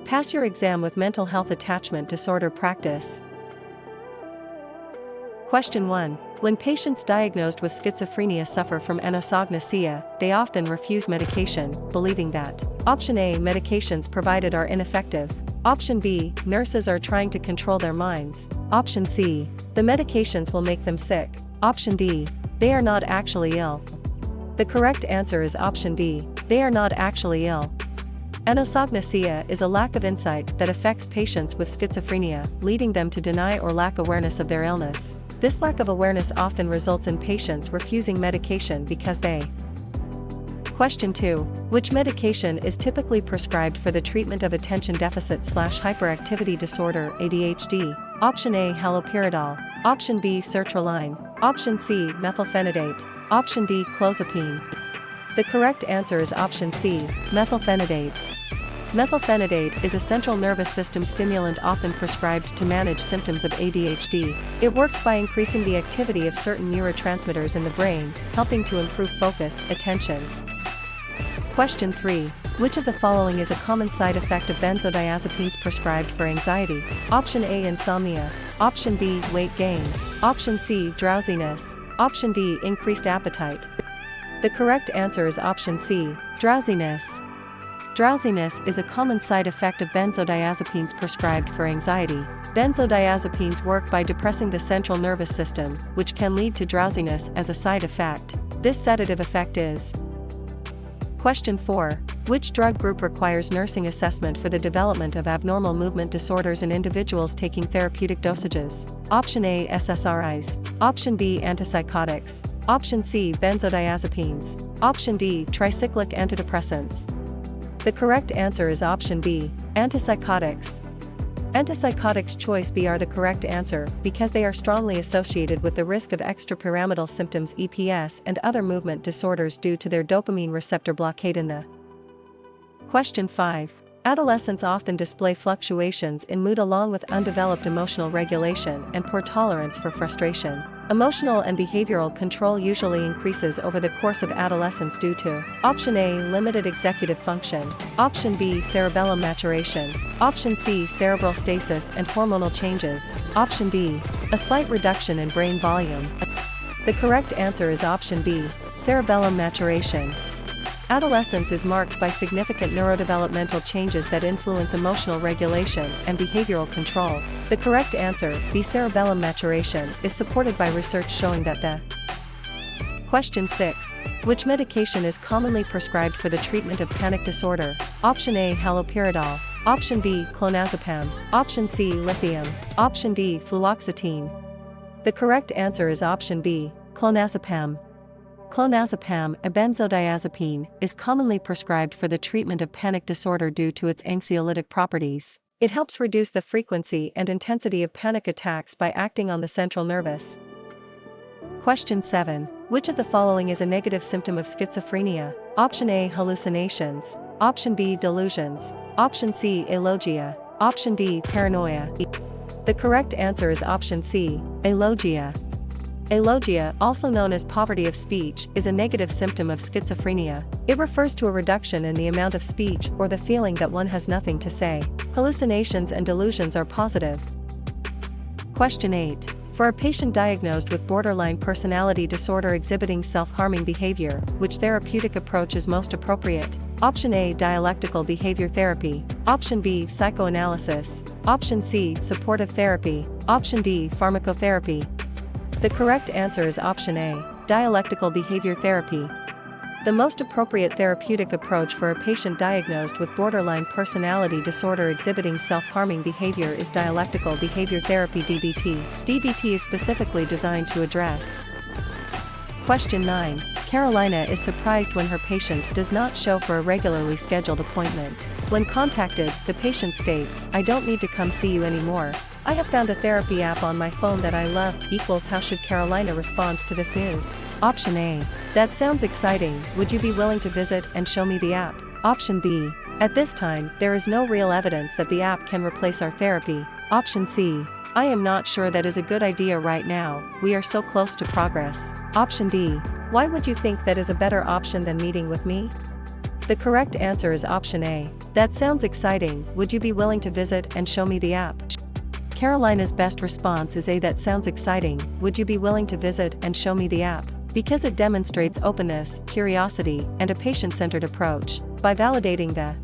Pass your exam with mental health attachment disorder practice. Question 1. When patients diagnosed with schizophrenia suffer from anosognosia, they often refuse medication, believing that Option A. Medications provided are ineffective. Option B. Nurses are trying to control their minds. Option C. The medications will make them sick. Option D. They are not actually ill. The correct answer is Option D. They are not actually ill. Anosognosia is a lack of insight that affects patients with schizophrenia, leading them to deny or lack awareness of their illness. This lack of awareness often results in patients refusing medication because they. Question 2. Which medication is typically prescribed for the treatment of attention deficit/hyperactivity disorder (ADHD)? Option A. Haloperidol. Option B. sertraline. Option C. Methylphenidate. Option D. clozapine. The correct answer is Option C. Methylphenidate. Methylphenidate is a central nervous system stimulant often prescribed to manage symptoms of ADHD. It works by increasing the activity of certain neurotransmitters in the brain, helping to improve focus, attention. Question 3. Which of the following is a common side effect of benzodiazepines prescribed for anxiety? Option A. Insomnia. Option B. Weight gain. Option C. Drowsiness. Option D. Increased appetite. The correct answer is Option C. Drowsiness. Drowsiness is a common side effect of benzodiazepines prescribed for anxiety. Benzodiazepines work by depressing the central nervous system, which can lead to drowsiness as a side effect. This sedative effect is. Question 4. Which drug group requires nursing assessment for the development of abnormal movement disorders in individuals taking therapeutic dosages? Option A. SSRIs. Option B. Antipsychotics. Option C. Benzodiazepines. Option D. Tricyclic antidepressants. The correct answer is Option B. Antipsychotics. Antipsychotics choice B are the correct answer because they are strongly associated with the risk of extrapyramidal symptoms EPS and other movement disorders due to their dopamine receptor blockade in the. Question 5. Adolescents often display fluctuations in mood along with undeveloped emotional regulation and poor tolerance for frustration. Emotional and behavioral control usually increases over the course of adolescence due to Option A. Limited executive function. Option B. Cerebellum maturation. Option C. Cerebral stasis and hormonal changes. Option D. A slight reduction in brain volume. The correct answer is Option B. Cerebellum maturation. Adolescence is marked by significant neurodevelopmental changes that influence emotional regulation and behavioral control. The correct answer, B. Cerebellum maturation, is supported by research showing that the. Question 6. Which medication is commonly prescribed for the treatment of panic disorder? Option A. Haloperidol. Option B. Clonazepam. Option C. Lithium. Option D. Fluoxetine. The correct answer is Option B. Clonazepam. Clonazepam, a benzodiazepine, is commonly prescribed for the treatment of panic disorder due to its anxiolytic properties. It helps reduce the frequency and intensity of panic attacks by acting on the central nervous. Question 7. Which of the following is a negative symptom of schizophrenia? Option A. Hallucinations. Option B. Delusions. Option C. Alogia. Option D. Paranoia. The correct answer is Option C. Alogia. Alogia, also known as poverty of speech, is a negative symptom of schizophrenia. It refers to a reduction in the amount of speech or the feeling that one has nothing to say. Hallucinations and delusions are positive. Question 8. For a patient diagnosed with borderline personality disorder exhibiting self-harming behavior, which therapeutic approach is most appropriate? Option A. Dialectical behavior therapy. Option B. Psychoanalysis. Option C. Supportive therapy. Option D. Pharmacotherapy. The correct answer is Option A. Dialectical behavior therapy. The most appropriate therapeutic approach for a patient diagnosed with borderline personality disorder exhibiting self-harming behavior is dialectical behavior therapy (DBT). DBT is specifically designed to address. Question 9. Carolina is surprised when her patient does not show for a regularly scheduled appointment. When contacted, the patient states, "I don't need to come see you anymore. I have found a therapy app on my phone that I love." How should Carolina respond to this news? Option A. That sounds exciting, would you be willing to visit and show me the app? Option B. At this time, there is no real evidence that the app can replace our therapy. Option C. I am not sure that is a good idea right now, we are so close to progress. Option D. Why would you think that is a better option than meeting with me? The correct answer is option A. That sounds exciting, would you be willing to visit and show me the app? Carolina's best response is A. That sounds exciting, would you be willing to visit and show me the app? Because it demonstrates openness, curiosity, and a patient-centered approach. By validating the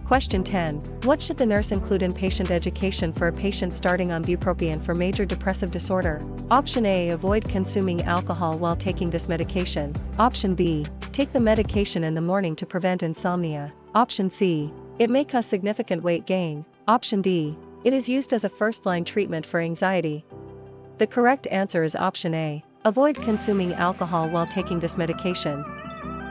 Question 10. What should the nurse include in patient education for a patient starting on bupropion for major depressive disorder? Option A. Avoid consuming alcohol while taking this medication. Option B. Take the medication in the morning to prevent insomnia. Option C. It may cause significant weight gain. Option D. It is used as a first-line treatment for anxiety. The correct answer is option A. Avoid consuming alcohol while taking this medication.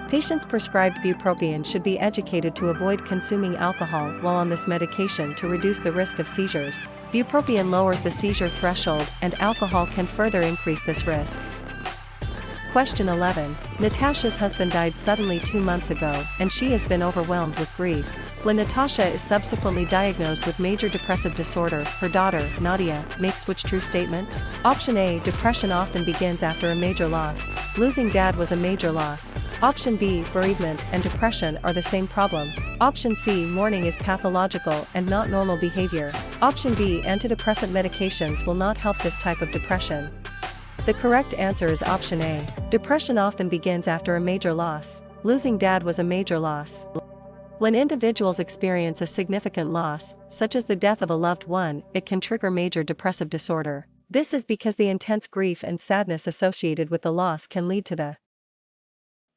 Patients prescribed bupropion should be educated to avoid consuming alcohol while on this medication to reduce the risk of seizures. Bupropion lowers the seizure threshold, and alcohol can further increase this risk. Question 11. Natasha's husband died suddenly 2 months ago, and she has been overwhelmed with grief. When Natasha is subsequently diagnosed with major depressive disorder, her daughter, Nadia, makes which true statement? Option A. Depression often begins after a major loss. Losing dad was a major loss. Option B. Bereavement and depression are the same problem. Option C. Mourning is pathological and not normal behavior. Option D. Antidepressant medications will not help this type of depression. The correct answer is option A. Depression often begins after a major loss. Losing dad was a major loss. When individuals experience a significant loss, such as the death of a loved one, it can trigger major depressive disorder. This is because the intense grief and sadness associated with the loss can lead to the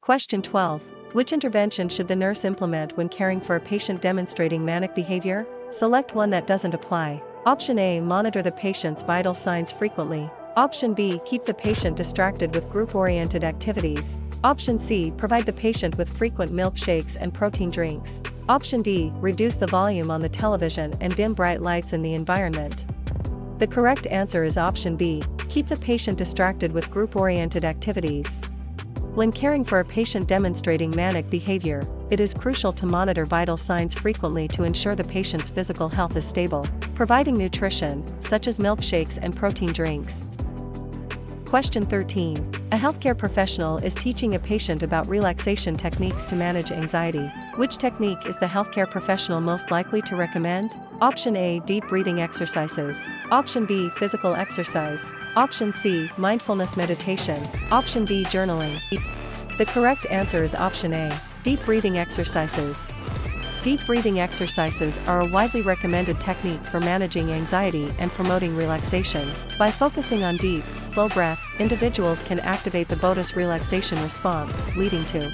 Question 12. Which intervention should the nurse implement when caring for a patient demonstrating manic behavior? Select one that doesn't apply. Option A. Monitor the patient's vital signs frequently. Option B. Keep the patient distracted with group-oriented activities. Option C. Provide the patient with frequent milkshakes and protein drinks. Option D. Reduce the volume on the television and dim bright lights in the environment. The correct answer is option B. Keep the patient distracted with group-oriented activities. When caring for a patient demonstrating manic behavior, it is crucial to monitor vital signs frequently to ensure the patient's physical health is stable. Providing nutrition, such as milkshakes and protein drinks. Question 13. A healthcare professional is teaching a patient about relaxation techniques to manage anxiety. Which technique is the healthcare professional most likely to recommend? Option A. Deep breathing exercises. Option B. Physical exercise. Option C. Mindfulness meditation. Option D. Journaling. The correct answer is option A. Deep breathing exercises. Deep breathing exercises are a widely recommended technique for managing anxiety and promoting relaxation. By focusing on deep, slow breaths, individuals can activate the vagus relaxation response, leading to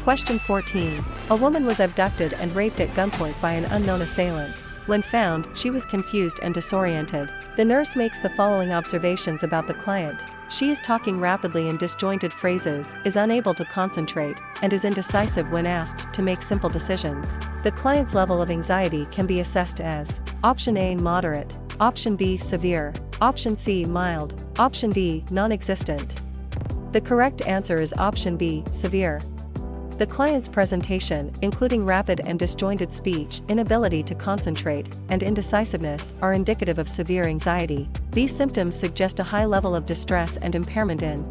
Question 14. A woman was abducted and raped at gunpoint by an unknown assailant. When found, she was confused and disoriented. The nurse makes the following observations about the client. She is talking rapidly in disjointed phrases, is unable to concentrate, and is indecisive when asked to make simple decisions. The client's level of anxiety can be assessed as Option A. Moderate. Option B. Severe. Option C. Mild. Option D. Non-existent. The correct answer is option B. Severe. The client's presentation, including rapid and disjointed speech, inability to concentrate, and indecisiveness, are indicative of severe anxiety. These symptoms suggest a high level of distress and impairment in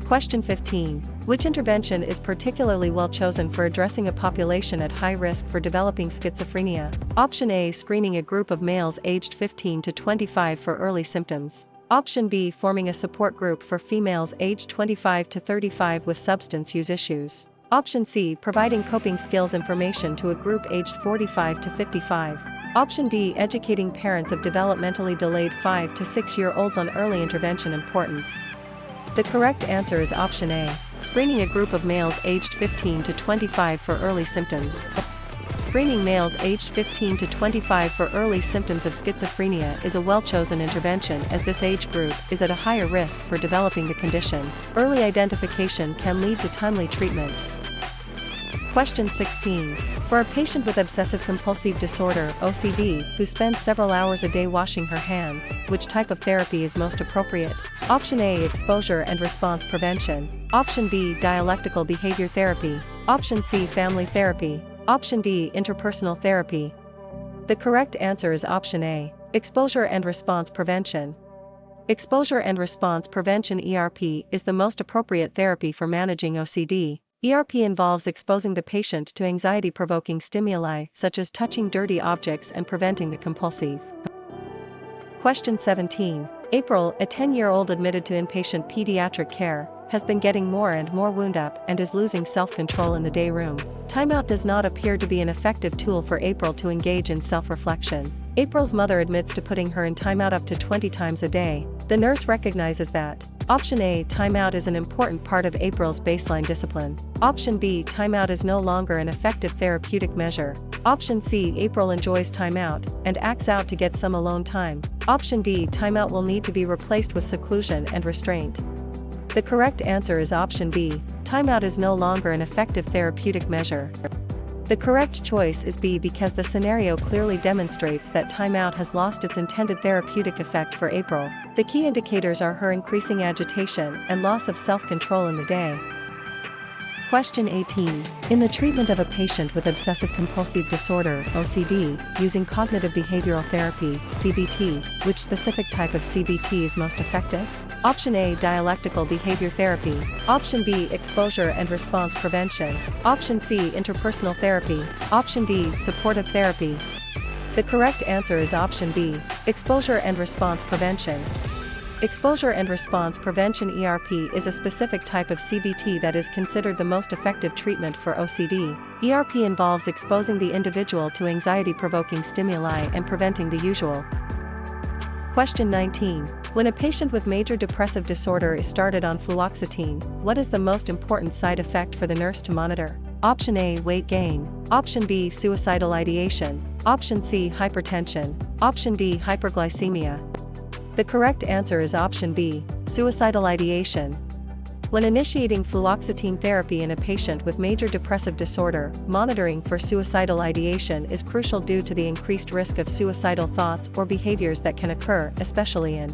Question 15. Which intervention is particularly well chosen for addressing a population at high risk for developing schizophrenia? Option A. Screening a group of males aged 15 to 25 for early symptoms. Option B. Forming a support group for females aged 25 to 35 with substance use issues. Option C. Providing coping skills information to a group aged 45 to 55. Option D. Educating parents of developmentally delayed 5 to 6-year-olds on early intervention importance. The correct answer is option A. Screening a group of males aged 15 to 25 for early symptoms. Screening males aged 15 to 25 for early symptoms of schizophrenia is a well-chosen intervention as this age group is at a higher risk for developing the condition. Early identification can lead to timely treatment. Question 16. For a patient with obsessive-compulsive disorder (OCD) who spends several hours a day washing her hands, which type of therapy is most appropriate? Option A. Exposure and response prevention. Option B. Dialectical behavior therapy. Option C. Family therapy. Option D. Interpersonal therapy. The correct answer is option A. Exposure and response prevention. Exposure and response prevention (ERP) is the most appropriate therapy for managing OCD. ERP involves exposing the patient to anxiety-provoking stimuli such as touching dirty objects and preventing the compulsive. Question 17. April, a 10-year-old admitted to inpatient pediatric care, has been getting more and more wound up and is losing self-control in the day room. Timeout does not appear to be an effective tool for April to engage in self-reflection. April's mother admits to putting her in timeout up to 20 times a day. The nurse recognizes that. Option A, timeout is an important part of April's baseline discipline. Option B, timeout is no longer an effective therapeutic measure. Option C, April enjoys timeout and acts out to get some alone time. Option D, timeout will need to be replaced with seclusion and restraint. The correct answer is option B, timeout is no longer an effective therapeutic measure. The correct choice is B because the scenario clearly demonstrates that timeout has lost its intended therapeutic effect for April. The key indicators are her increasing agitation and loss of self-control in the day. Question 18. In the treatment of a patient with obsessive-compulsive disorder (OCD), using cognitive behavioral therapy (CBT), which specific type of CBT is most effective? Option A, dialectical behavior therapy. Option B, exposure and response prevention. Option C, interpersonal therapy. Option D, supportive therapy. The correct answer is option B, exposure and response prevention. Exposure and response prevention (ERP) is a specific type of CBT that is considered the most effective treatment for OCD. ERP involves exposing the individual to anxiety-provoking stimuli and preventing the usual. Question 19. When a patient with major depressive disorder is started on fluoxetine, what is the most important side effect for the nurse to monitor? Option A, weight gain. Option B, suicidal ideation. Option C, hypertension. Option D, hyperglycemia. The correct answer is option B, suicidal ideation. When initiating fluoxetine therapy in a patient with major depressive disorder, monitoring for suicidal ideation is crucial due to the increased risk of suicidal thoughts or behaviors that can occur, especially in.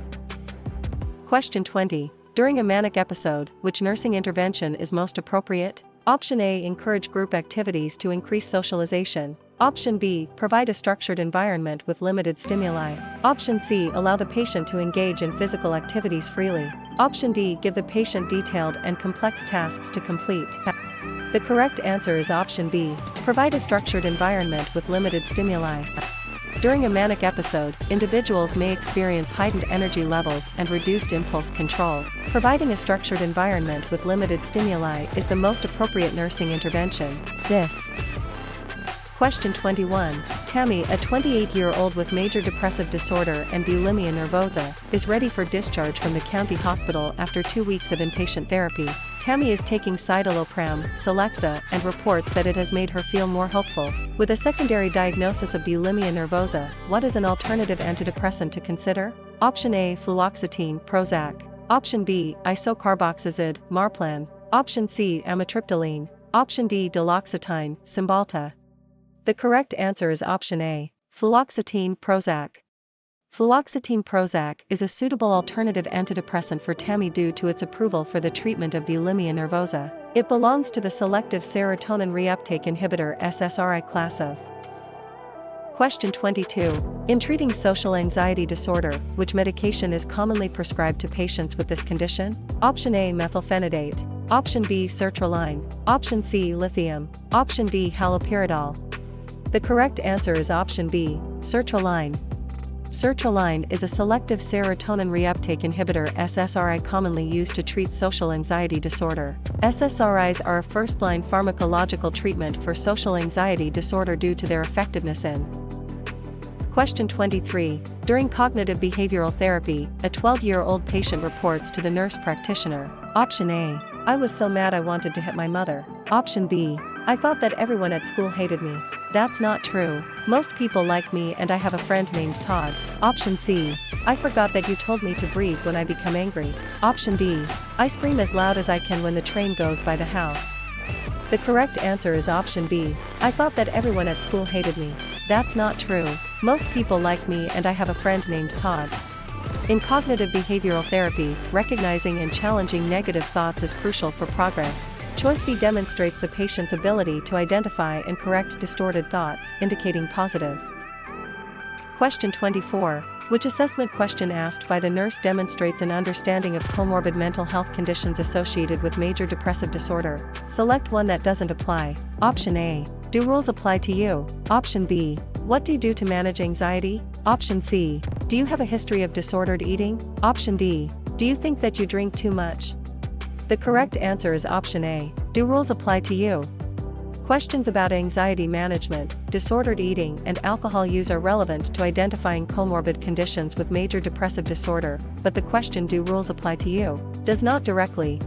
Question 20. During a manic episode, which nursing intervention is most appropriate? Option A, encourage group activities to increase socialization. Option B, provide a structured environment with limited stimuli. Option C, allow the patient to engage in physical activities freely. Option D, give the patient detailed and complex tasks to complete. The correct answer is option B, provide a structured environment with limited stimuli. During a manic episode, individuals may experience heightened energy levels and reduced impulse control. Providing a structured environment with limited stimuli is the most appropriate nursing intervention. Question 21. Tammy, a 28-year-old with major depressive disorder and bulimia nervosa, is ready for discharge from the county hospital after 2 weeks of inpatient therapy. Tammy is taking citalopram, Celexa, and reports that it has made her feel more hopeful. With a secondary diagnosis of bulimia nervosa, what is an alternative antidepressant to consider? Option A, fluoxetine, Prozac. Option B, isocarboxazid, Marplan. Option C, amitriptyline. Option D, duloxetine, Cymbalta. The correct answer is option A, fluoxetine Prozac. Fluoxetine Prozac is a suitable alternative antidepressant for Tammy due to its approval for the treatment of bulimia nervosa. It belongs to the selective serotonin reuptake inhibitor SSRI class of. Question 22. In treating social anxiety disorder, which medication is commonly prescribed to patients with this condition? Option A, methylphenidate. Option B, sertraline. Option C, lithium. Option D, haloperidol. The correct answer is option B, sertraline. Sertraline is a selective serotonin reuptake inhibitor SSRI commonly used to treat social anxiety disorder. SSRIs are a first-line pharmacological treatment for social anxiety disorder due to their effectiveness in. Question 23. During cognitive behavioral therapy, a 12-year-old patient reports to the nurse practitioner. Option A, I was so mad I wanted to hit my mother. Option B, I thought that everyone at school hated me. That's not true. Most people like me and I have a friend named Todd. Option C, I forgot that you told me to breathe when I become angry. Option D, I scream as loud as I can when the train goes by the house. The correct answer is option B, I thought that everyone at school hated me. That's not true. Most people like me and I have a friend named Todd. In cognitive behavioral therapy, recognizing and challenging negative thoughts is crucial for progress. Choice B demonstrates the patient's ability to identify and correct distorted thoughts, indicating positive. Question 24. Which assessment question asked by the nurse demonstrates an understanding of comorbid mental health conditions associated with major depressive disorder? Select one that doesn't apply. Option A. Do rules apply to you? Option B. What do you do to manage anxiety? Option C. Do you have a history of disordered eating? Option D. Do you think that you drink too much? The correct answer is option A. Do rules apply to you? Questions about anxiety management, disordered eating, and alcohol use are relevant to identifying comorbid conditions with major depressive disorder, but the question "Do rules apply to you?" does not directly.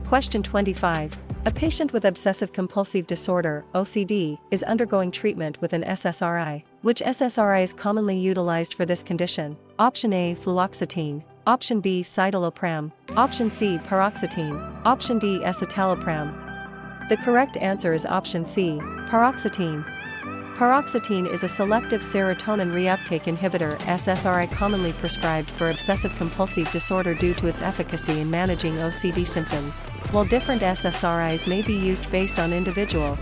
Question 25. A patient with obsessive-compulsive disorder, OCD, is undergoing treatment with an SSRI. Which SSRI is commonly utilized for this condition? Option A. Fluoxetine. Option B. Citalopram. Option C. Paroxetine. Option D. Escitalopram. The correct answer is option C. Paroxetine. Paroxetine is a selective serotonin reuptake inhibitor SSRI commonly prescribed for obsessive-compulsive disorder due to its efficacy in managing OCD symptoms. While different SSRIs may be used based on individual